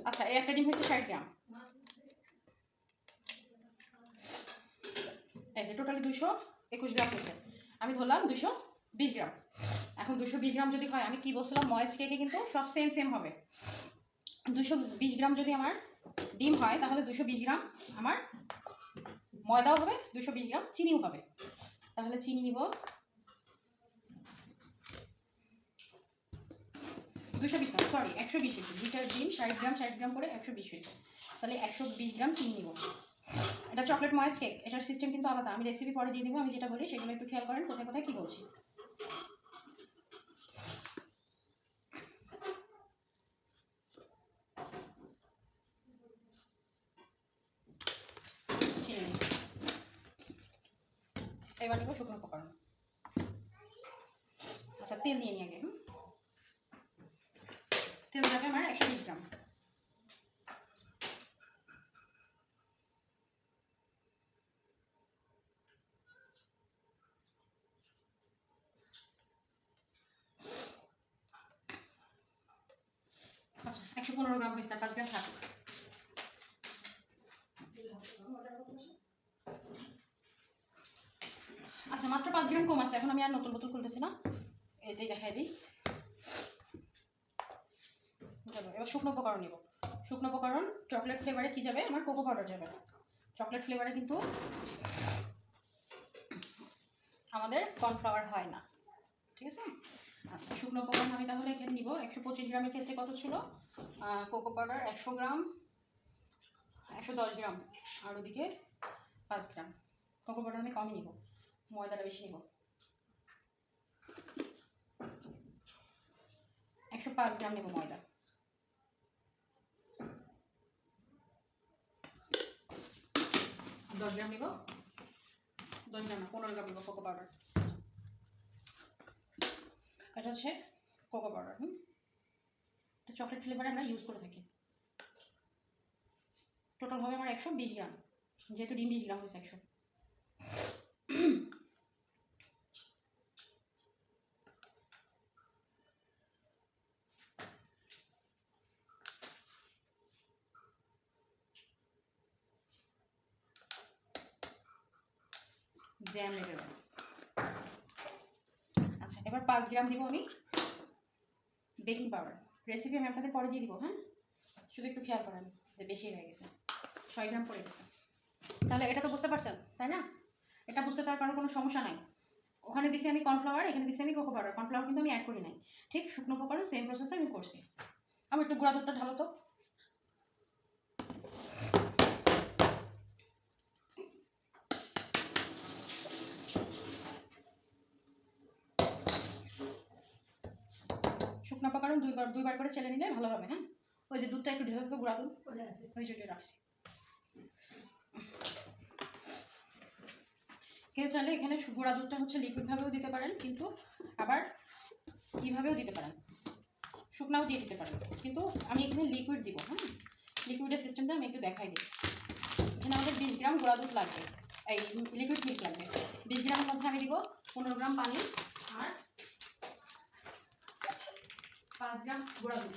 আচ্ছা, এই একটা ডিম হচ্ছে 60 গ্রাম। এই যে টোটালি 221 গ্রাম হয়েছে। আমি ধরলাম 220 গ্রাম। এখন 220 গ্রাম যদি হয়, আমি কি বলছিলাম, ময়েস্ট কেকে কিন্তু সব সেম হবে। 220 গ্রাম যদি আমার ডিম হয়, তাহলে 220 গ্রাম আমার ময়দাও হবে, 220 গ্রাম চিনিও হবে। তাহলে চিনি নিব 220 না, সরি 120 হয়েছে। 2টা ডিম 60 গ্রাম 60 গ্রাম করে 120 হয়েছে। তাহলে 120 গ্রাম চিনি নিব। এটা চকলেট ময়েস্ট কেক, এটার সিস্টেম কিন্তু আলাদা। আমি রেসিপি পরে দিয়ে দিব, আমি যেটা বলি সেগুলো একটু খেয়াল করেন কোথায় কোথায় কী বলছি। এবার নেব শুকনো উপকরণ। আচ্ছা, তেল নিয়ে নিয়ে আগে। তেল যাবে আমার 120 গ্রাম। আচ্ছা, 115 গ্রাম হয়েছে, 5 গ্রাম থাকবে। আচ্ছা, মাত্র 5 গ্রাম কম আছে। এখন আমি আর নতুন বোতল খুলতেছি না, এটাই দেখাই দিই। চলো এবার শুকনো উপকরণ নিব। শুকনো উপকরণ চকলেট ফ্লেভারে কি যাবে, আমার কোকো পাউডার যাবে। চকলেট ফ্লেভারে কিন্তু আমাদের কর্নফ্লাওয়ার হয় না, ঠিক আছে। আচ্ছা, শুকনো উপকরণ আমি তাহলে এখানে নিব 125 গ্রামের ক্ষেত্রে কত ছিল, কোকো পাউডার 100 গ্রাম, 110 গ্রাম, আর ওদিকে 5 গ্রাম। কোকো পাউডার আমি কমই নিব, ময়দাটা বেশি নিব। 105 গ্রাম নেব ময়দা। 10 গ্রাম নেব, 10 গ্রাম না 15 গ্রাম নেব কোকো পাউডার। এটা হচ্ছে কোকো পাউডার। এটা চকলেট ফ্লেভারে আমরা ইউজ করে থাকি। টোটাল হবে আমার 120 গ্রাম, যেহেতু ডিম 20 গ্রাম হয়েছে 100। জ্যাম নেবে। আচ্ছা, এবার 5 গ্রাম দিব আমি বেকিং পাউডার। রেসিপি আমি আপনাদের পরে দিয়ে দিব, হ্যাঁ, শুধু একটু খেয়াল করেন যে বেশি হয়ে গেছে, 6 গ্রাম পড়ে গেছে। তাহলে এটা তো বুঝতে পারছেন তাই না? এটা বুঝতে তার কারণ কোনো সমস্যা নাই। ওখানে দিছি আমি কর্নফ্লাওয়ার, এখানে দিছি আমি কোকো পাউডার। কর্নফ্লাওয়ার কিন্তু আমি অ্যাড করি নাই। ঠিক শুকনো উপকরণ সেম প্রসেসে আমি করছি। আমি একটু গুঁড়া দুধটা ঢালো তো। শুকনো উপকরণ দুইবার করে চেলে নিলে ভালো হবে। হ্যাঁ, ওই যে দুধটা একটু ঢেলে দেবো, গুঁড়া দুধ ওই যে রাখছি। কেউ চাইলে এখানে গুঁড়া দুধটা হচ্ছে লিকুইডভাবেও দিতে পারেন, কিন্তু আবার কীভাবেও দিতে পারেন, শুকনাও দিয়ে দিতে পারেন, কিন্তু আমি এখানে লিকুইড দিব। হ্যাঁ, লিকুইডের সিস্টেমটা আমি একটু দেখাই দিই। এখানে আমাদের 20 গ্রাম গুঁড়া দুধ লাগবে, এই লিকুইড মিল্ক লাগবে। 20 গ্রামের মধ্যে আমি দিব 15 গ্রাম পানি আর 5 গ্রাম গুঁড়া দুধ।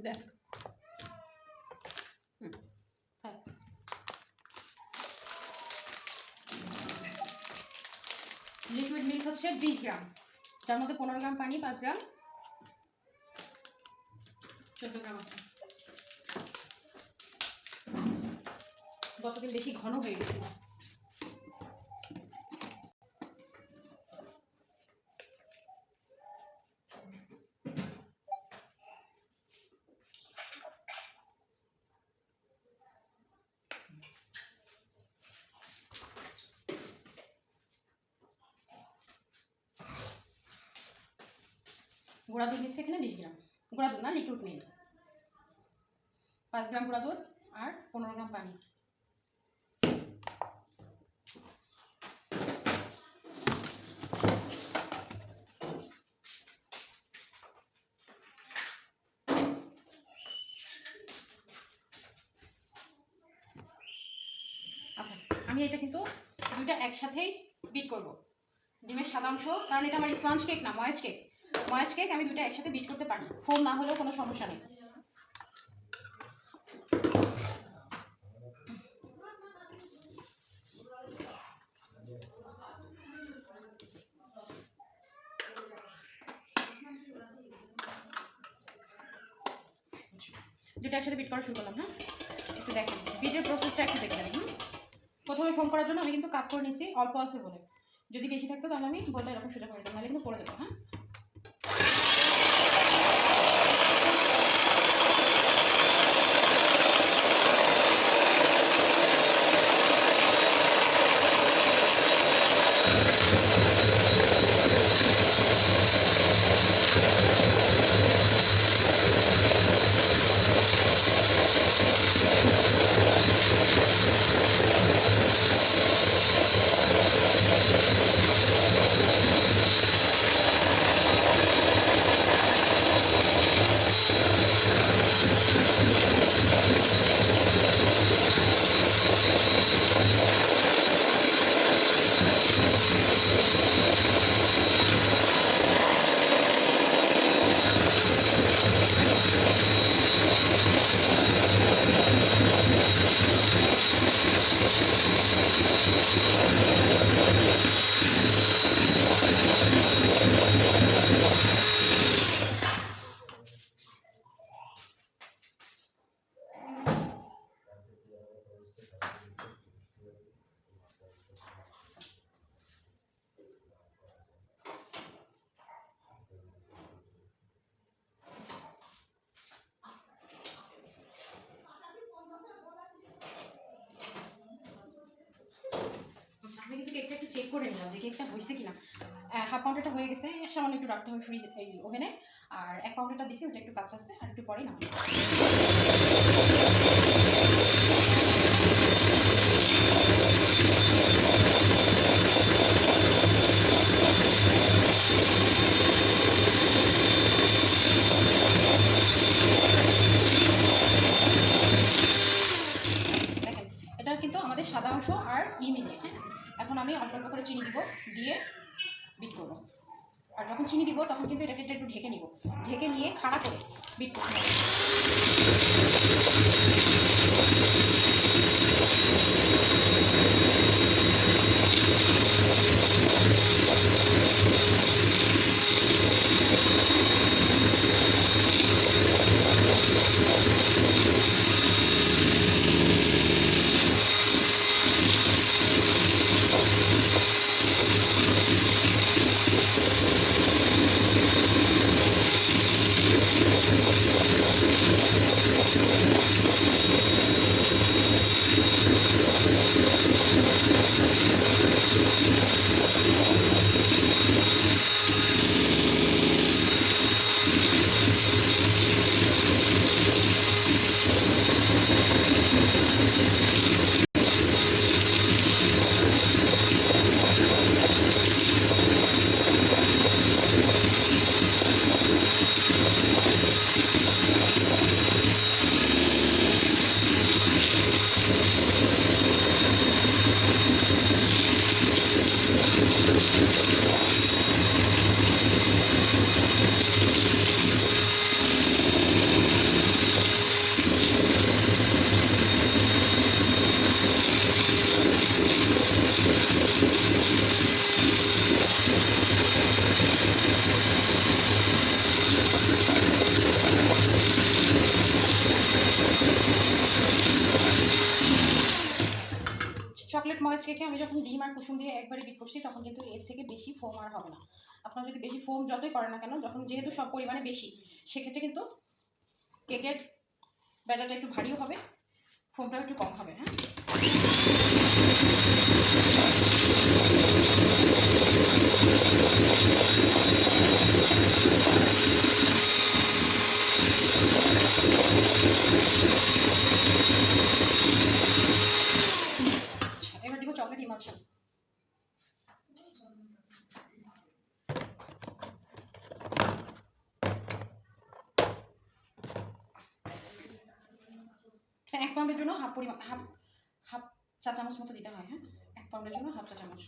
দেখ লিকুইড মিল্ক হচ্ছে 20 গ্রাম, যার মধ্যে 15 গ্রাম পানি, 5 গ্রাম 14 গ্রাম আছে। গতদিন বেশি ঘন হয়ে গেছে। গুঁড়া দুধ নিচ্ছে এখানে 20 গ্রাম, গুঁড়া দুধ না লিকুইড মিল্ক, 5 গ্রাম গুঁড়া দুধ আর 15 গ্রাম পানি। আচ্ছা, আমি এটা কিন্তু দুইটা একসাথেই বিট করব। ডিমের সাদা অংশ, কারণ এটা আমার স্পঞ্জ কেক না, ময়েস্ট কেক, ময়েস্ট কেক আমি দুইটা একসাথে বিট করতে পারি, ফোম না হলেও কোনো সমস্যা নেই। দুটো একসাথে বিট করা শুরু করলাম। হ্যাঁ, একটু দেখেন বিটের প্রসেসটা একটু দেখবেন। প্রথমে ফোম করার জন্য আমি কিন্তু কাপ করে নিছি, অল্প আছে বলে। যদি বেশি থাকতো তাহলে আমি বলটা এরকম সোজা করে দিতাম, নাহলে কিন্তু পড়ে যেত। হ্যাঁ, আমি কিন্তু কেকটা একটু চেক করে নিলাম যে কেকটা হয়েছে কিনা। হাফ পাউন্ডেরটা হয়ে গেছে, সামান্য একটু রাখতে হবে ফ্রিজ এই ওভেনে। আর 1 পাউন্ডেরটা দিছি, ওটা একটু কাঁচা আছে, আর একটু পরেই নামাবো। দেখেন এটা কিন্তু আমাদের সাদা অংশ আর মিলে। হ্যাঁ, এখন আমি অল্প অল্প করে চিনি দিব, দিয়ে বিট করবো। আর যখন চিনি দিব তখন কিন্তু এটাকে একটু ঢেকে নিব, ঢেকে নিয়ে খাড়া করে বিট করতে হবে। চকলেট ময়েস্ট কেকে আমি যখন ডিম আর কুসুম দিয়ে একবারে বিট করছি তখন কিন্তু এর থেকে বেশি ফোম আর হবে না। আপনারা যদি বেশি ফোম যতই করেন না কেন, যখন যেহেতু সব পরিমাণে বেশি, সেক্ষেত্রে কিন্তু কেকের ব্যাটারটা একটু ভারীও হবে, ফোমটাও একটু কম হবে। হ্যাঁ, এবার দিব চকলেট ইমালশন। হ্যাঁ, 1 পাউন্ডের জন্য হাফ পরিমাণ, হাফ চা চামচ মতো দিতে হয়। হ্যাঁ, 1 পাউন্ডের জন্য হাফ চা চামচ।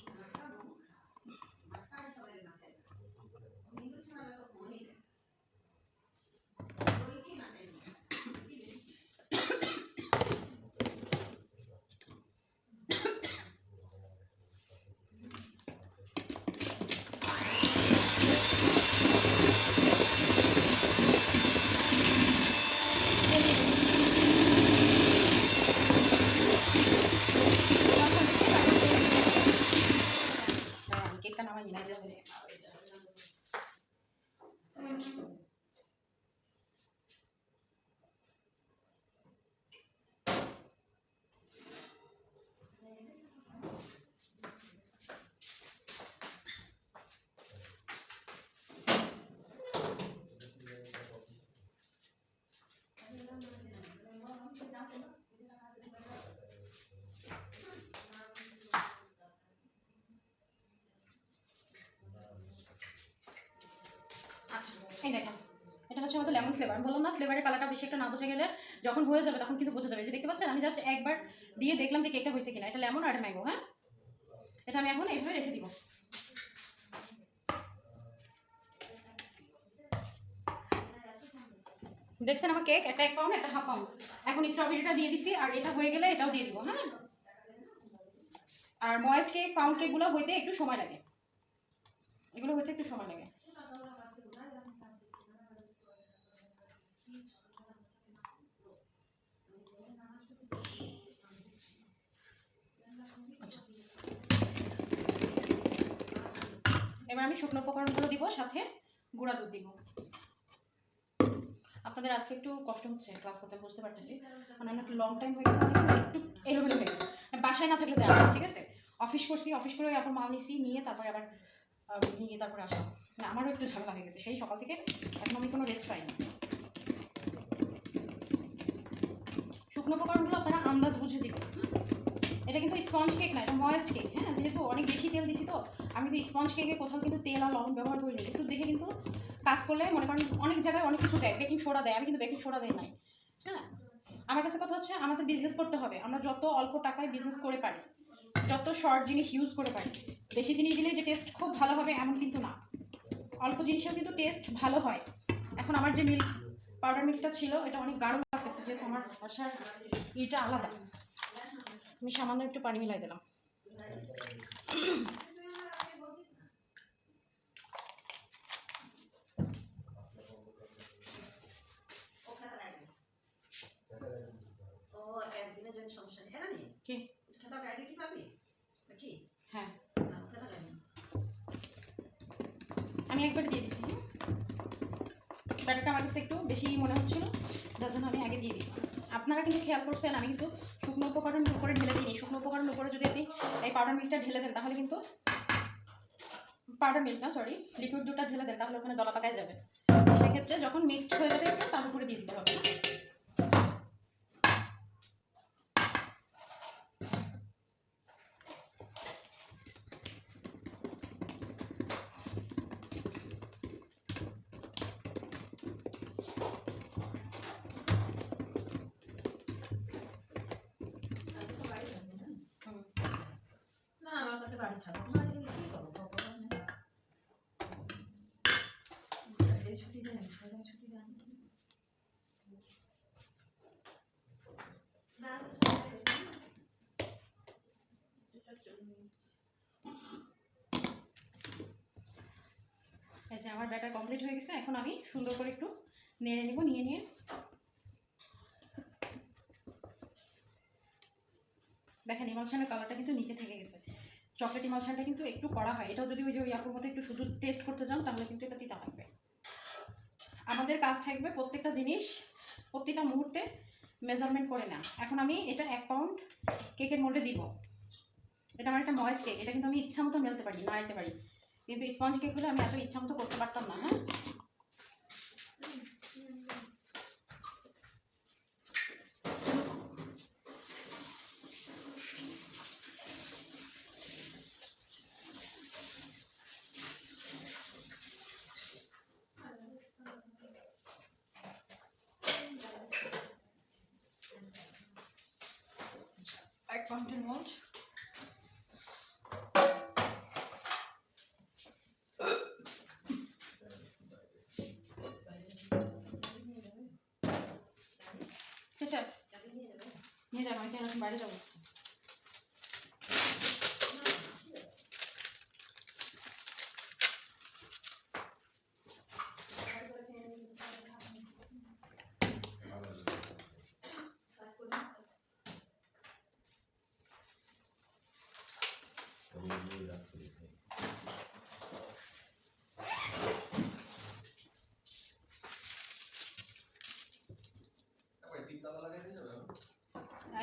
এই দেখেন, এটা হচ্ছে আমাদের লেমন ফ্লেভার। আমি বললাম না ফ্লেভারের কালারটা বেশি একটা না বোঝা গেলে যখন হয়ে যাবে তখন কিন্তু বোঝা যাবে। যে দেখতে পাচ্ছেন আমি জাস্ট একবার দিয়ে দেখলাম যে কেকটা হয়েছে কিনা। এটা লেমন আর ম্যাঙ্গো। হ্যাঁ, এটা আমি এখন এইভাবে রেখে দিব। দেখছেন আমার কেক একটা 1 পাউন্ড একটা 1/2 পাউন্ড। এখন স্ট্রবেরিটা দিয়ে দিছি আর এটা হয়ে গেলে এটাও দিয়ে দিব। হ্যাঁ, আর ময়েস্ট কেক পাউন্ড কেকগুলো হইতে একটু সময় লাগে, এগুলো হইতে একটু সময় লাগে। আচ্ছা, এবার আমি শুকনো উপকরণগুলো দিব, সাথে গুঁড়া দুধ দিব। আপনাদের আজকে একটু কষ্ট হচ্ছে ক্লাস করতে, বুঝতে পারতেছি, মানে অনেক লং টাইম হয়ে গেছে, একটু এলোমেলো হয়ে গেছে। বাসায় না থাকলে যাবে, ঠিক আছে? অফিস করছি, অফিস করে আবার মাল নিছি, নিয়ে তারপরে আবার নিয়ে তারপরে আসলাম। না, আমারও একটু ঝামেলা হয়ে গেছে সেই সকাল থেকে, এখন আমি কোনো রেস্ট পাইনি। শুকনো উপকরণগুলো আপনারা আন্দাজ বুঝে দিবেন। এটা কিন্তু স্পঞ্জ কেক না, এটা ময়েস্ট কেক। হ্যাঁ, যেহেতু অনেক বেশি তেল দিছি তো, আমি কিন্তু স্পঞ্জ কেকে কোথাও কিন্তু তেল আর লবণ ব্যবহার করিনি। একটু দেখে কিন্তু কাজ করলে মনে করেন অনেক জায়গায় অনেক কিছু দেয়, বেকিং সোডা দেয়, আমি কিন্তু বেকিং সোডা দেই নাই। হ্যাঁ, আমার কাছে কথা হচ্ছে আমাদের বিজনেস করতে হবে, আমরা যত অল্প টাকায় বিজনেস করে পারি, যত শর্ট জিনিস ইউজ করে পারি। বেশি জিনিস দিলে যে টেস্ট খুব ভালো হবে এমন কিন্তু না, অল্প জিনিসেও কিন্তু টেস্ট ভালো হয়। এখন আমার যে মিল্ক পাউডার মিল্কটা ছিল এটা অনেক গাঢ় লাগতেছে, যেহেতু আমার বাসার ইটা আলাদা। আমি সামান্য একটু পানি মিলাই দিলাম। হ্যাঁ, আমি একবার দিয়ে দিচ্ছি। ব্যাটারটা আমার কাছে একটু বেশি মনে হচ্ছিল, যার জন্য আমি আগে দিয়ে দিচ্ছি। আপনারা কিন্তু খেয়াল করছেন আমি কিন্তু শুকনো উপকরণ উপরে ঢেলে দিই। শুকনো উপকরণ উপরে যদি আপনি এই পাউডার মিল্কটা ঢেলে দেন তাহলে কিন্তু, পাউডার মিল্ক না সরি, লিকুইড দুধটা ঢেলে দেন তাহলে ওখানে দলা পাকায় যাবে। সেক্ষেত্রে যখন মিক্সড হয়ে যাবে একটু তার উপরে দিয়ে দিতে হবে। এই যে আমার ব্যাটার কমপ্লিট হয়ে গেছে, এখন আমি সুন্দর করে একটু নেড়ে নিব, নিয়ে নিয়ে দেখেন ইমালশানের কালারটা কিন্তু নিচে থেকে গেছে। চকলেট ইমালশানটা কিন্তু একটু কড়া হয়, এটাও যদি ওই যে ওই আপুর মতো একটু শুধু টেস্ট করতে চান তাহলে কিন্তু এটা তিতা লাগবে। আমাদের কাজ থাকবে প্রত্যেকটা জিনিস প্রত্যেকটা মুহূর্তে মেজারমেন্ট করে না। এখন আমি এটা 1 পাউন্ড কেকের মোল্ডে দিব। এটা আমার একটা ময়েস্ট কেক, এটা কিন্তু আমি ইচ্ছা মতো মেলতে পারি, নাড়াইতে পারি, কিন্তু স্পঞ্জ কেক হলে আমি এত ইচ্ছা মতো করতে পারতাম না। হ্যাঁ, এক পাউন্ডের মোল্ড। ঠিক আছে, নিয়ে যাবো, আমি এখন বাইরে যাবো।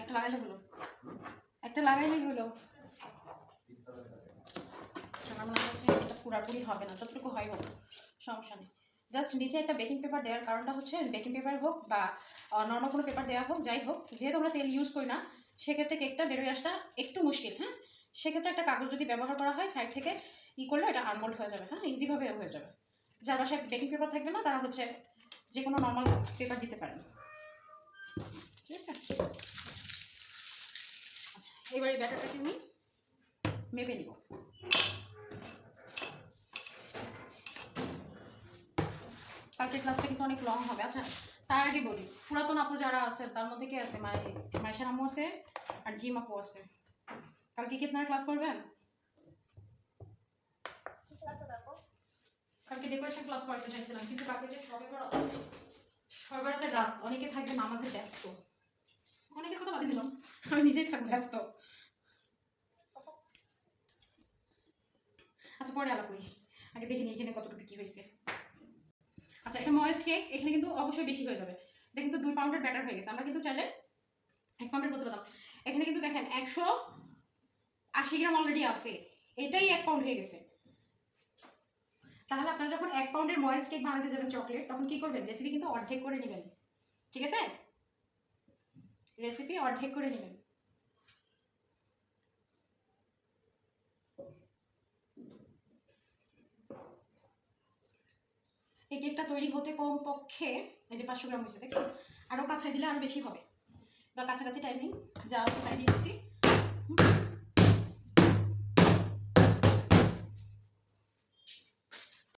একটা লাগাইলে হলো, একটা লাগাইলেই হলো। আচ্ছা, আমার মনে হচ্ছে এটা পুরাপুরি হবে না, যতটুকু হয় হোক, সমস্যা নেই। জাস্ট নিচে একটা বেকিং পেপার দেওয়ার কারণটা হচ্ছে বেকিং পেপার হোক বা নর্মাল কোনো পেপার দেওয়া হোক, যাই হোক, যেহেতু আমরা তেল ইউজ করি না সেক্ষেত্রে কেকটা বেরোয় আসা একটু মুশকিল। হ্যাঁ, সেক্ষেত্রে একটা কাগজ যদি ব্যবহার করা হয় সাইড থেকে করলে এটা আনমোল্ড হয়ে যাবে। হ্যাঁ, ইজিভাবে হয়ে যাবে। যার বাসায় বেকিং পেপার থাকবে না তারা হচ্ছে যে কোনো নর্মাল পেপার দিতে পারেন। ঠিক আছে, আচ্ছা এবার এই ব্যাটারটাকে আমি মেপে নিব। কালকে ক্লাসটা কিন্তু অনেক লং হবে। আচ্ছা তার আগে বলি, পুরাতন আপু যারা আছে তার মধ্যে কে আছে? মাইশার আম্মু আছে আর জিম আপু আছে। কালকে কি আপনারা ক্লাস করবেন? কালকে ডেকোরেশন ক্লাস করতে চাইছিলাম, কিন্তু কালকে যে সবে বরাতে রাত, অনেকে থাকবে নামাজে ব্যস্ত, অনেকের কথা বাদ দিলাম, আমি নিজেই থাকবো ব্যস্ত। আচ্ছা পরে আলাপ করি, আগে দেখে নিই এখানে কতটুকু কি হয়েছে। আচ্ছা এটা ময়েস্ট কেক, এখানে কিন্তু অবশ্যই বেশি হয়ে যাবে। এটা কিন্তু 2 পাউন্ডের ব্যাটার হয়ে গেছে, আমরা কিন্তু চাইলে 1 পাউন্ডের করতে পারতাম। এখানে কিন্তু দেখেন 180 গ্রাম অলরেডি আছে, এটাই 1 পাউন্ড হয়ে গেছে। তাহলে আপনারা যখন 1 পাউন্ডের ময়েস্ট কেক বানাতে যাবেন চকলেট, তখন কি করবেন? রেসিপি কিন্তু অর্ধেক করে নেবেন, ঠিক আছে? রেসিপি অর্ধেক করে নেবেন। এই কেকটা তৈরি হতে কমপক্ষে এই যে 500 গ্রাম হয়েছে, দেখছেন? আরও কাছাই দিলে আরও বেশি হবে। বা কাছাকাছি টাইমিং যা আছে তাই দিয়ে দিচ্ছি।